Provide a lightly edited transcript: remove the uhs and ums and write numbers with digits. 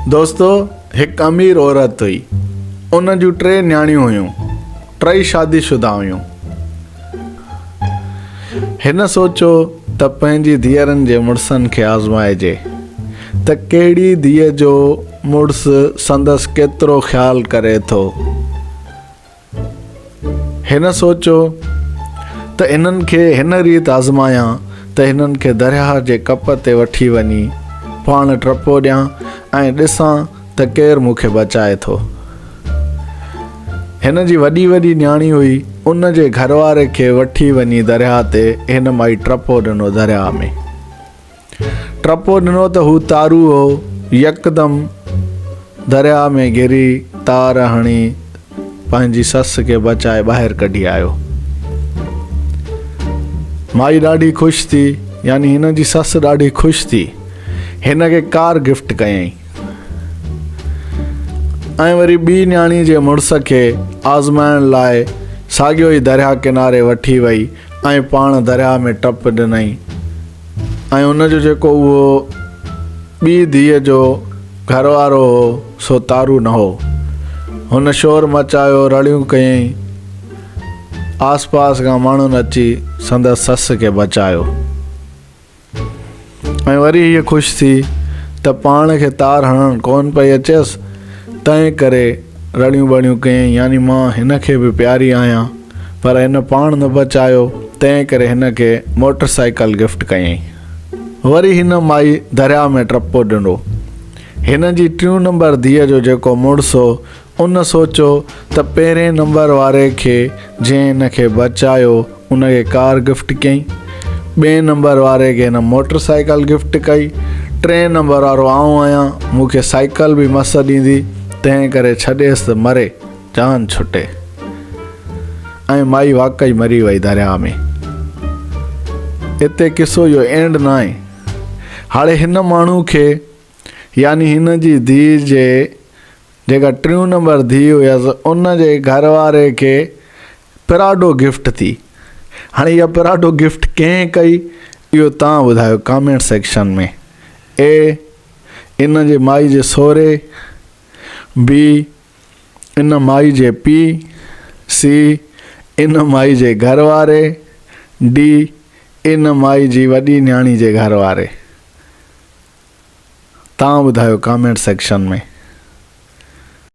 दोस्तों, एक अमीर औरत हुई। उन जूं 3 न्याणियूं हुयूं, 3 शादीशुदा हुयूं। हिन सोचो त पंहिंजी धीअरनि जे मुड़ुसनि खे आज़माइजे त कहिड़ी धीअ जो मुड़ुसु संदसि केतिरो ख़्यालु करे थो। हिन सोचो त इन्हनि खे हिन रीति आज़मायां त हिननि खे दरिया जे कप ते वठी वञी पाण टपो ॾियां ऐं ॾिसां त केरु मूंखे बचाए थो। हिन जी वॾी न्याणी हुई। उन जे घरवारे खे वठी वञी दरिया ते हिन माई टपो ॾिनो। दरिया में टपो ॾिनो त हू तारू हो। यकदमि दरिया में गिरी तार हणी पंहिंजी ससु खे बचाए ॿाहिरि कढी आयो। माई ॾाढी ख़ुशि थी, यानी हिन जी ससु ॾाढी ख़ुशि थी। हिन खे कार गिफ्ट कयईं ऐं वरी ॿी न्याणी जे मुड़ुस खे आज़माइण लाइ साॻियो ई दरिया किनारे वठी वई ऐं पाण दरिया में टप ॾिनई। ऐं उनजो जेको उहो ॿी धीअ जो घरवारो हो सो तारू न हो। हुन शोर मचायो, रड़ियूं कयईं। आसपास खां माण्हुनि अची संदसि ससु खे बचायो। ऐं वरी हीअ ख़ुशि थी त पाण खे तार हणणु कोन पई अचेसि, तंहिं करे रड़ियूं बड़ियूं कयईं, यानी मां हिन खे बि प्यारी आहियां, पर हिन पाण न बचायो, तंहिं करे हिन खे मोटरसाइकिल गिफ्ट कयईं। वरी हिन माई दरिया में टपो ॾिनो। हिन जी 3 नंबर धीअ जो जेको मुड़ुसु हो उन सोचियो त पहिरें नंबर वारे खे जंहिं हिन खे बचायो उन खे कार गिफ्ट कयईं, ॿिएं नंबर वारे खे हिन मोटरसाइकिल गिफ्ट कई, 3 नंबर वारो आउं आहियां, मूंखे साइकिल बि मस ॾींदी, तंहिं करे छॾेसि त मरे, जान छुटे। ऐं माई वाक़ई मरी वई दरिया में। हिते किसो इहो एंड न आहे। हाणे हिन माण्हू खे, यानी हिन जी धीउ जे जेका 3 नंबर धीउ हुयसि उन जे घरवारे खे पराडो गिफ्ट थी। हाणे इहा पराडो गिफ्ट कंहिं कई इहो तव्हां ॿुधायो कमेंट सेक्शन में। ए, इन जे माई जे सहुरे। बी, इन माई जे पीउ। सी, इन माई जे घरवारे। डी, इन माई जी वॾी न्याणी जे घरवारे। तव्हां ॿुधायो कमेंट सेक्शन में।